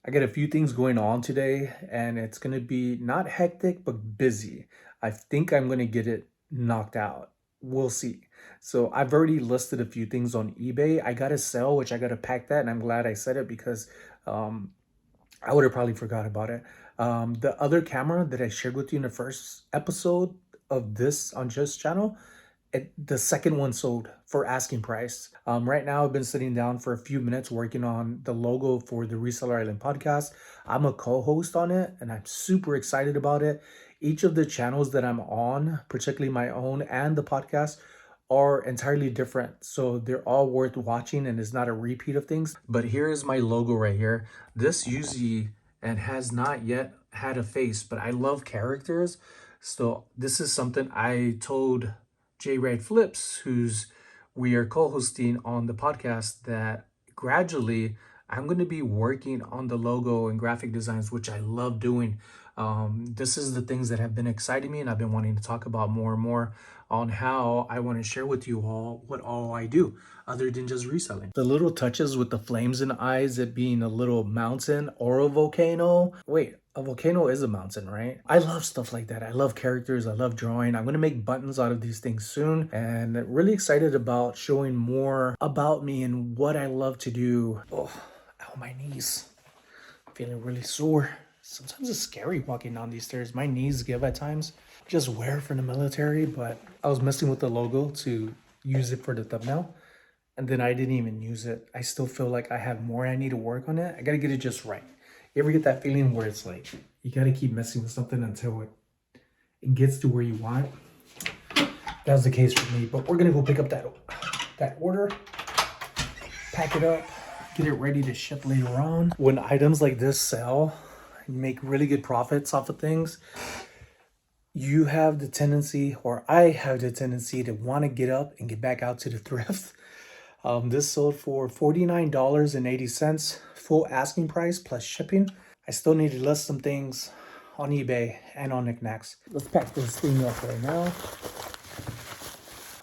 I got a few things going on today, and it's gonna be not hectic but busy. I think I'm gonna get it knocked out. We'll see. So I've already listed a few things on eBay. I got a sale, which I gotta pack that, and I'm glad I said it because um, I would have probably forgot about it. The other camera that I shared with you in the first episode of this on Just channel, the second one sold for asking price. Right now, I've been sitting down for a few minutes working on the logo for the Reseller Island podcast. I'm a co-host on it, and I'm super excited about it. Each of the channels that I'm on, particularly my own and the podcast, are entirely different. So they're all worth watching, and it's not a repeat of things. But here is my logo right here. This usually and has not yet had a face, but I love characters. So this is something I told J Red Flips, who's we are co-hosting on the podcast, that gradually I'm going to be working on the logo and graphic designs, which I love doing. This is the things that have been exciting me, and I've been wanting to talk about more and more on how I want to share with you all what all I do other than just reselling. The little touches with the flames in the eyes, it being a little mountain or a volcano. Wait, a volcano is a mountain, right? I love stuff like that. I love characters. I love drawing. I'm going to make buttons out of these things soon, and really excited about showing more about me and what I love to do. Oh, ow, my knees. Feeling really sore. Sometimes it's scary walking down these stairs. My knees give at times. Just wear for the military, but I was messing with the logo to use it for the thumbnail, and then I didn't even use it. I still feel like I have more I need to work on it. I gotta get it just right. You ever get that feeling where it's like you gotta keep messing with something until it gets to where you want it? That was the case for me, but we're gonna go pick up that order, pack it up, get it ready to ship later on. When items like this sell, make really good profits off of things, you have the tendency, or I have the tendency, to want to get up and get back out to the thrift. This sold for $49.80, full asking price plus shipping. I still need to list some things on eBay and on Niknax. Let's pack this thing up right now.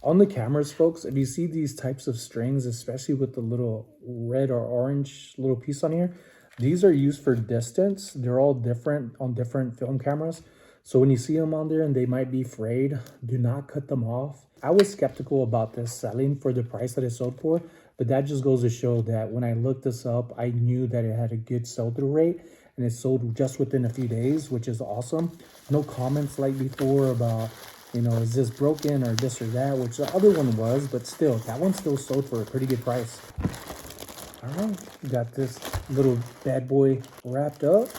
On the cameras, folks, if you see these types of strings, especially with the little red or orange little piece on here, these are used for distance. They're all different on different film cameras. So when you see them on there and they might be frayed, do not cut them off. I was skeptical about this selling for the price that it sold for, but that just goes to show that when I looked this up, I knew that it had a good sell-through rate, and it sold just within a few days, which is awesome. No comments like before about, is this broken or this or that, which the other one was, but still, that one still sold for a pretty good price. All right, got this little bad boy wrapped up.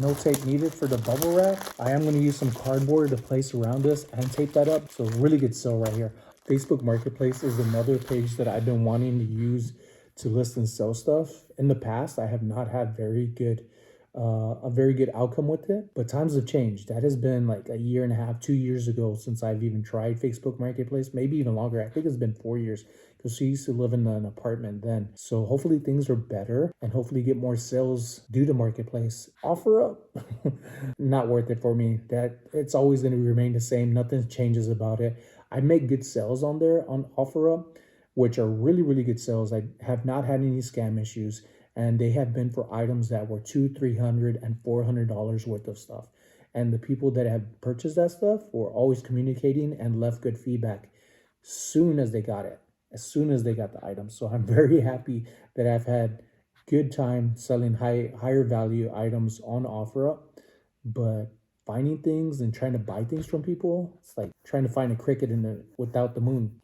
No tape needed for the bubble wrap. I am going to use some cardboard to place around this and tape that up. So really good sell right here. Facebook Marketplace is another page that I've been wanting to use to list and sell stuff. In the past, I have not had a very good outcome with it, but times have changed. That has been like a year and a half, 2 years ago since I've even tried Facebook Marketplace, maybe even longer. I think it's been 4 years because she used to live in an apartment then. So hopefully things are better and hopefully get more sales due to Marketplace. Offer up, not worth it for me. That it's always going to remain the same. Nothing changes about it. I make good sales on there on OfferUp, which are really, really good sales. I have not had any scam issues, and they have been for items that were $200, $300, and $400 worth of stuff. And the people that have purchased that stuff were always communicating and left good feedback soon as they got it, as soon as they got the item. So I'm very happy that I've had good time selling higher value items on OfferUp, but finding things and trying to buy things from people, it's like trying to find a cricket without the moon.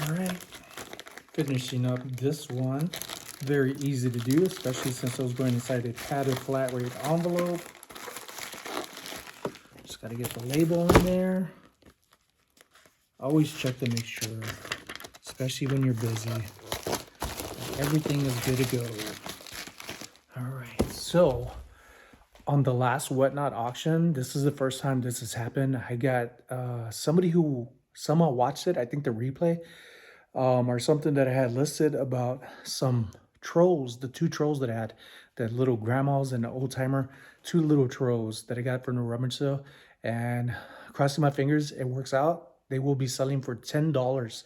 All right, finishing up this one. Very easy to do, especially since I was going inside a padded flat rate envelope. Just got to get the label in there. Always check to make sure, especially when you're busy, that everything is good to go. All right, so on the last Whatnot auction, this is the first time this has happened. I got somebody who somehow watched it, I think the replay, or something that I had listed about some trolls, the two trolls that I had, the little grandmas and the old timer, two little trolls that I got from the rummage sale. And crossing my fingers, it works out. They will be selling for $10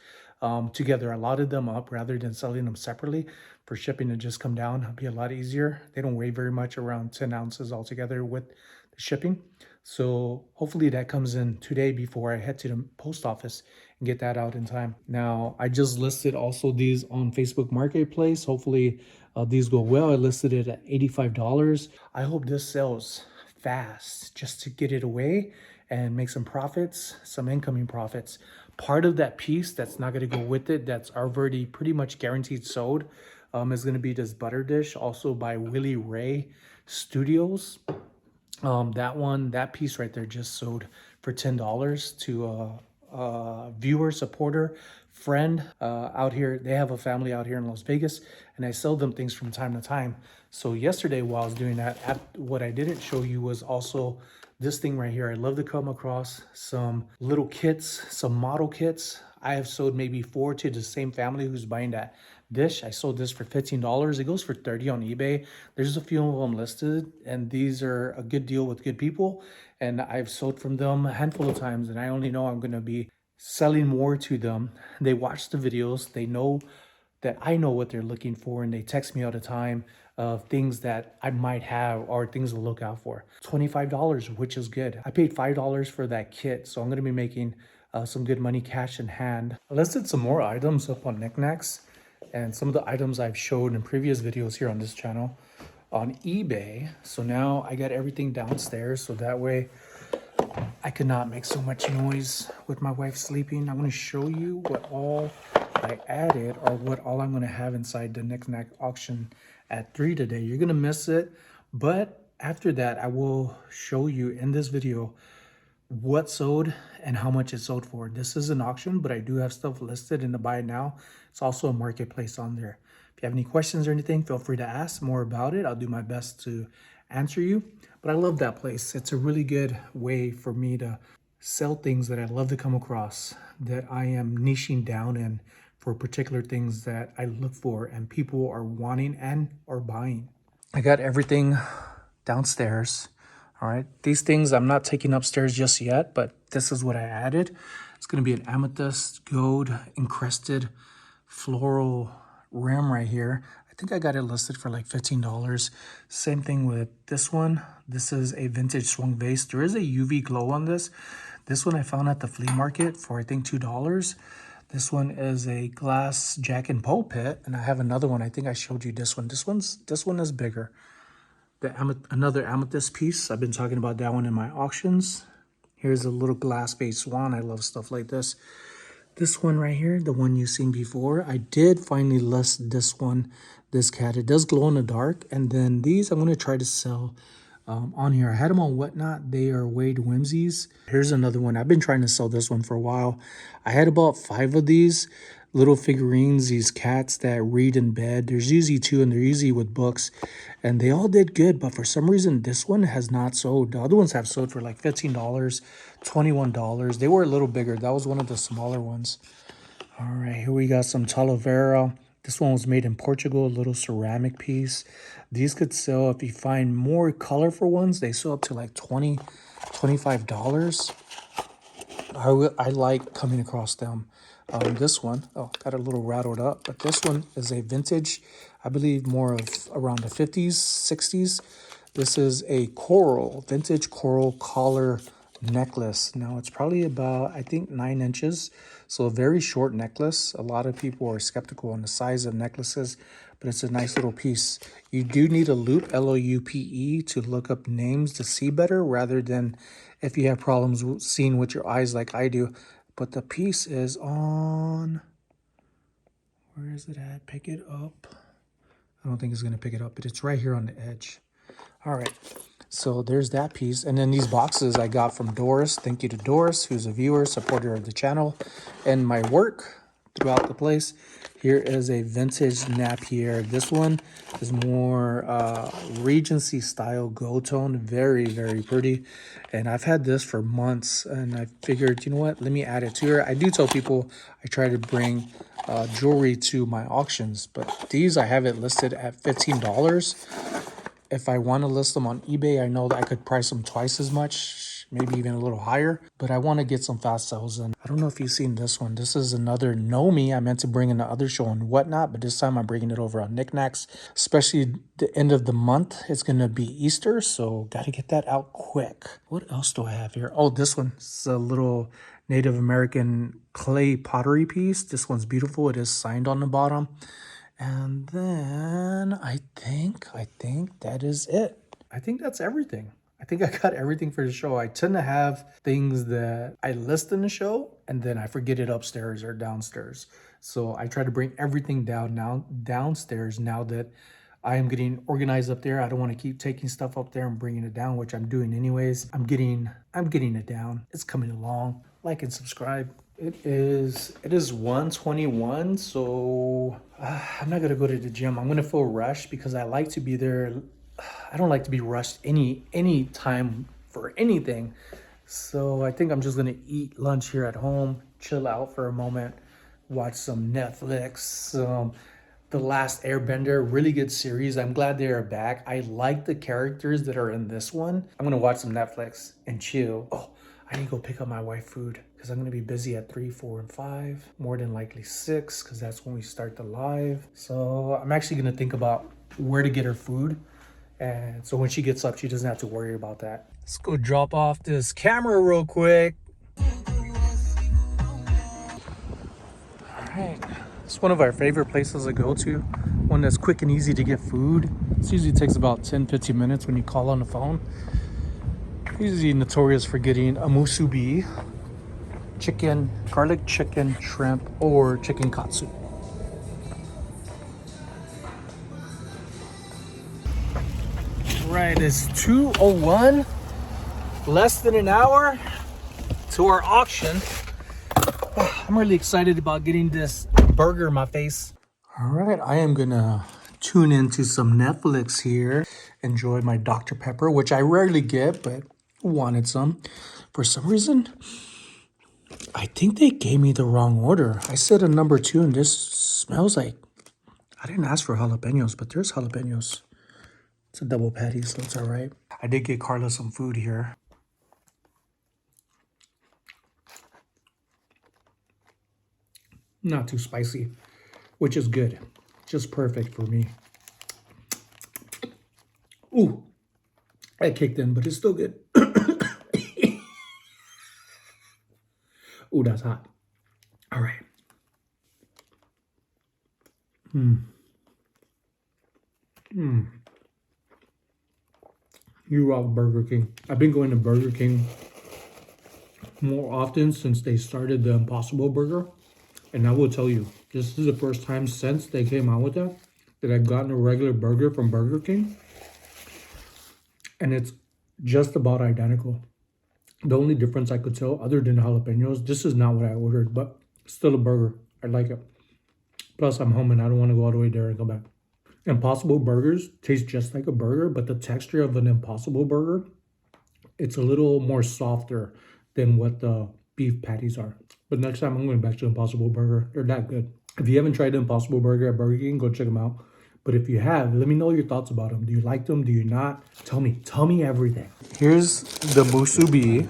together. I lotted them up rather than selling them separately for shipping to just come down. It'll be a lot easier. They don't weigh very much, around 10 ounces altogether with the shipping. So hopefully that comes in today before I head to the post office and get that out in time. Now, I just listed also these on Facebook Marketplace. Hopefully these go well. I listed it at $85. I hope this sells fast just to get it away and make some profits, some incoming profits. Part of that piece that's not going to go with it, that's already pretty much guaranteed sold, is going to be this butter dish, also by Willie Ray Studios. That piece right there just sold for $10 to a viewer, supporter, friend out here. They have a family out here in Las Vegas, and I sell them things from time to time. So yesterday while I was doing that, what I didn't show you was also this thing right here. I love to come across some little kits, some model kits. I have sold maybe 4 to the same family who's buying that dish. I sold this for $15. It goes for $30 on eBay. There's a few of them listed, and these are a good deal with good people. And I've sold from them a handful of times, and I only know I'm going to be selling more to them. They watch the videos. They know that I know what they're looking for, and they text me all the time of things that I might have or things to look out for. $25, which is good. I paid $5 for that kit, so I'm going to be making some good money cash in hand. I listed some more items up on Niknax, and some of the items I've showed in previous videos here on this channel on eBay. So now I got everything downstairs, so that way I cannot make so much noise with my wife sleeping. I'm going to show you what all I added, or what all I'm going to have inside the Niknax auction at 3 today. You're going to miss it, but after that I will show you in this video what sold and how much it sold for. This is an auction, but I do have stuff listed in the buy now. It's also a marketplace on there. If you have any questions or anything, feel free to ask more about it. I'll do my best to answer you. But I love that place. It's a really good way for me to sell things that I love to come across, that I am niching down in for particular things that I look for and people are wanting and are buying. I got everything downstairs. All right, these things I'm not taking upstairs just yet, but this is what I added. It's going to be an amethyst gold encrusted floral rim right here. I think I got it listed for like $15. Same thing with this one. This is a vintage swung vase. There is a UV glow on this. This one I found at the flea market for I think $2. This one is a glass jack and pulpit, and I have another one. I think I showed you this one. This one is bigger. Another amethyst piece. I've been talking about that one in my auctions. Here's a little glass vase swan. I love stuff like this. This one right here, the one you've seen before, I did finally list this one, this cat. It does glow in the dark. And then these I'm going to try to sell on here. I had them on Whatnot. They are Wade Whimsies. Here's another one. I've been trying to sell this one for a while. I had about 5 of these little figurines, these cats that read in bed. There's usually 2, and they're usually with books, and they all did good, but for some reason this one has not sold. The other ones have sold for like $15, $21. They were a little bigger. That was one of the smaller ones. All right, here we got some Talavera. This one was made in Portugal, a little ceramic piece. These could sell, if you find more colorful ones, they sell up to like $20, $25. I like coming across them. This one, oh, got a little rattled up, but this one is a vintage, I believe more of around the 50s, 60s. This is a coral, vintage coral collar necklace. Now it's probably about, I think, 9 inches. So a very short necklace. A lot of people are skeptical on the size of necklaces, but it's a nice little piece. You do need a loupe, L-O-U-P-E, to look up names to see better, rather than if you have problems seeing with your eyes like I do. But the piece is on, where is it at? Pick it up. I don't think it's going to pick it up, but it's right here on the edge. All right, so there's that piece. And then these boxes I got from Doris. Thank you to Doris, who's a viewer, supporter of the channel, and my work throughout the place. Here is a vintage Napier. This one is more Regency style gold tone. Very, very pretty. And I've had this for months, and I figured, you know what, let me add it to here. I do tell people I try to bring jewelry to my auctions, but these I have it listed at $15. If I want to list them on eBay, I know that I could price them twice as much, maybe even a little higher. But I want to get some fast sales in. I don't know if you've seen this one. This is another Know Me. I meant to bring in the other show and whatnot, but this time I'm bringing it over on Niknax. Especially the end of the month. It's going to be Easter, so got to get that out quick. What else do I have here? Oh, this one. It's a little Native American clay pottery piece. This one's beautiful. It is signed on the bottom. And then I think that is it. I think that's everything. I think I got everything for the show. I tend to have things that I list in the show and then I forget it upstairs or downstairs. So I try to bring everything downstairs now that I am getting organized up there. I don't want to keep taking stuff up there and bringing it down, which I'm doing anyways. I'm getting it down. It's coming along. Like and subscribe. It is 1:21, so I'm not gonna go to the gym. I'm gonna feel rushed because I like to be there. I don't like to be rushed any time for anything. So I think I'm just gonna eat lunch here at home, chill out for a moment, watch some Netflix. The Last Airbender, really good series. I'm glad they are back. I like the characters that are in this one. I'm gonna watch some Netflix and chill. Oh, I need to go pick up my wife food because I'm gonna be busy at 3, 4, and 5. More than likely 6 because that's when we start the live. So I'm actually gonna think about where to get her food. And so when she gets up, she doesn't have to worry about that. Let's go drop off this camera real quick. All right. It's one of our favorite places to go to. One that's quick and easy to get food. It usually takes about 10-15 minutes when you call on the phone. Usually notorious for getting a musubi, chicken, garlic chicken, shrimp, or chicken katsu. Right, it's 2:01, less than an hour to our auction. I'm really excited about getting this burger in my face. All right, I am gonna tune into some Netflix here. Enjoy my Dr. Pepper, which I rarely get, but wanted some. For some reason, I think they gave me the wrong order. I said a number 2 and this smells like, I didn't ask for jalapenos, but there's jalapenos. It's a double patty, so it's all right. I did get Carla some food here. Not too spicy, which is good. Just perfect for me. Ooh, I kicked in, but it's still good. Ooh, that's hot. All right. You rock Burger King. I've been going to Burger King more often since they started the Impossible Burger. And I will tell you, this is the first time since they came out with that I've gotten a regular burger from Burger King. And it's just about identical. The only difference I could tell, other than jalapenos, this is not what I ordered, but still a burger. I like it. Plus, I'm home and I don't want to go all the way there and come back. Impossible Burgers taste just like a burger, but the texture of an Impossible Burger, it's a little more softer than what the beef patties are. But next time I'm going back to Impossible Burger. They're that good. If you haven't tried the Impossible Burger at Burger King, go check them out. But if you have, let me know your thoughts about them. Do you like them? Do you not? Tell me everything. Here's the musubi.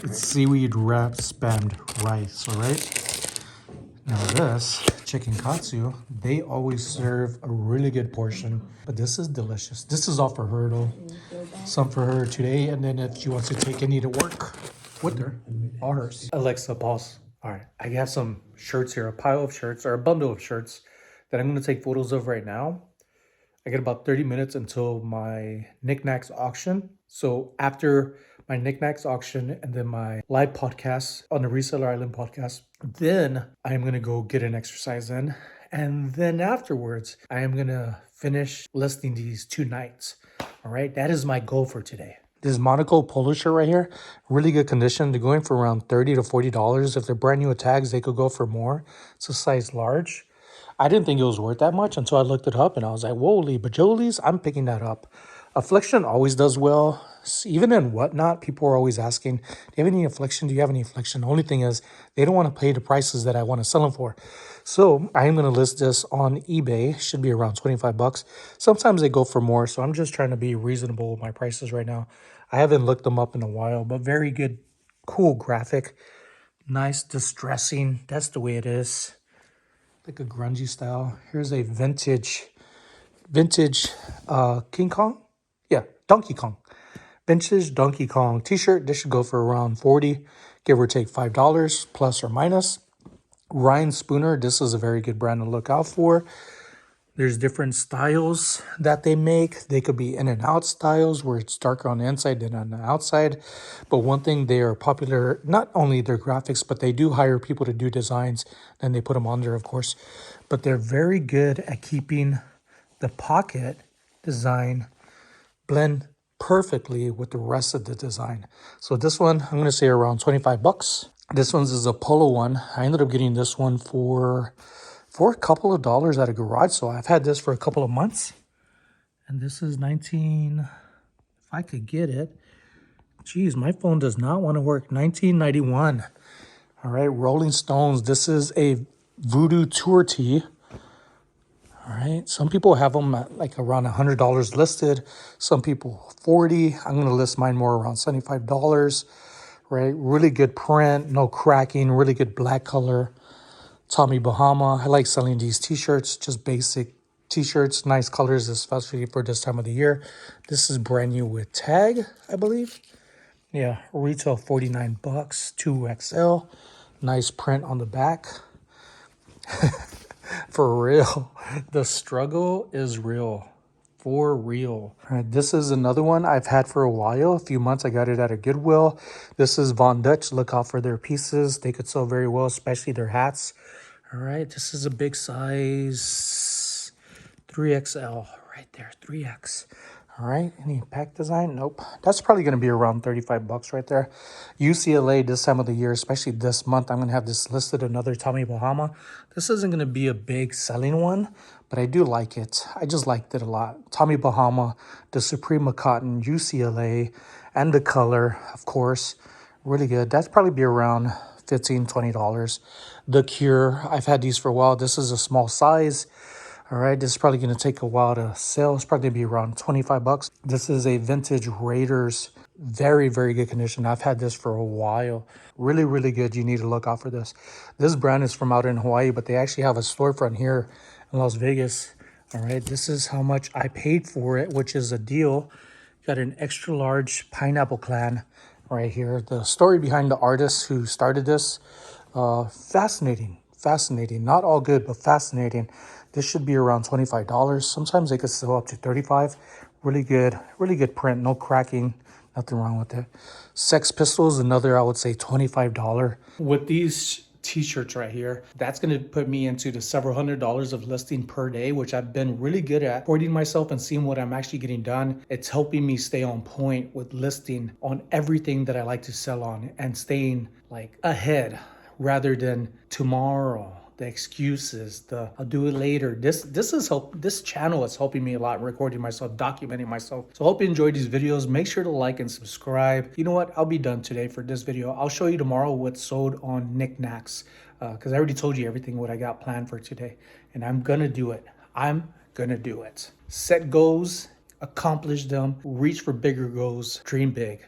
It's seaweed wrapped spammed rice, all right? Now this chicken katsu, they always serve a really good portion, but this is delicious. This is all for her though. Some for her today, and then if she wants to take any to work with her, all hers. Alexa, pause. All right, I have some shirts here, a pile of shirts or a bundle of shirts that I'm gonna take photos of right now. I get about 30 minutes until my Niknax auction. So after my Niknax auction and then my live podcast on the Reseller Island podcast, then I'm going to go get an exercise in. And then afterwards, I am going to finish listing these 2 nights. All right, that is my goal for today. This Monaco polo shirt right here, really good condition. They're going for around $30 to $40. If they're brand new with tags, they could go for more. It's a size large. I didn't think it was worth that much until I looked it up and I was like, whoa, bajolies, I'm picking that up. Affliction always does well. even in Whatnot, people are always asking, do you have any affliction? Do you have any affliction? The only thing is they don't want to pay the prices that I want to sell them for. So I am going to list this on eBay. Should be around 25 bucks. Sometimes they go for more. So I'm just trying to be reasonable with my prices right now. I haven't looked them up in a while, but very good, cool graphic. Nice distressing. That's the way it is. Like a grungy style. Here's a vintage King Kong. Yeah, Donkey Kong. Vintage Donkey Kong t-shirt. This should go for around 40, give or take $5 plus or minus. Ryan Spooner. This is a very good brand to look out for. There's different styles that they make. They could be in and out styles where it's darker on the inside than on the outside. But one thing, they are popular, not only their graphics, but they do hire people to do designs. Then they put them on there, of course. But they're very good at keeping the pocket design blend perfectly with the rest of the design. So this one, I'm going to say around 25 bucks. This one's is a polo one. I ended up getting this one for a couple of dollars at a garage. So I've had this for a couple of months. And this is 19, if I could get it. Geez, my phone does not want to work. 1991. All right, Rolling Stones. This is a Voodoo Tour tee. All right, some people have them at like around $100 listed. Some people 40. I'm going to list mine more around $75. Right, really good print, no cracking, really good black color. Tommy Bahama. I like selling these t-shirts, just basic t-shirts, nice colors, especially for this time of the year. This is brand new with tag, I believe. Yeah, retail 49 bucks, 2XL. Nice print on the back. For real. The struggle is real. For real. All right, this is another one I've had for a while. A few months. I got it at a Goodwill. This is Von Dutch. Look out for their pieces. They could sell very well, especially their hats. All right, this is a big size 3XL right there, 3X. All right, any pack design? Nope. That's probably going to be around 35 bucks right there. UCLA this time of the year, especially this month, I'm going to have this listed, another Tommy Bahama. This isn't going to be a big selling one, but I do like it. I just liked it a lot. Tommy Bahama, the Suprema Cotton, UCLA, and the color, of course. Really good. That's probably be around $15, $20. The Cure, I've had these for a while. This is a small size. All right, this is probably going to take a while to sell. It's probably going to be around 25 bucks. This is a vintage Raiders. Very, very good condition. I've had this for a while. Really, really good. You need to look out for this. This brand is from out in Hawaii, but they actually have a storefront here in Las Vegas. All right, this is how much I paid for it, which is a deal. Got an extra large pineapple clan right here. The story behind the artist who started this, fascinating. Not all good, but fascinating. This should be around $25. Sometimes they could sell up to $35. Really good print, no cracking, nothing wrong with it. Sex Pistols, another, I would say $25. With these t-shirts right here, that's going to put me into the several $100s of listing per day, which I've been really good at supporting myself and seeing what I'm actually getting done. It's helping me stay on point with listing on everything that I like to sell on and staying like ahead rather than tomorrow. The excuses, I'll do it later. This channel is helping me a lot, recording myself, documenting myself. So I hope you enjoyed these videos. Make sure to like and subscribe. You know what? I'll be done today for this video. I'll show you tomorrow what's sold on Niknax, because I already told you everything what I got planned for today, and I'm gonna do it. Set goals, accomplish them, reach for bigger goals, dream big.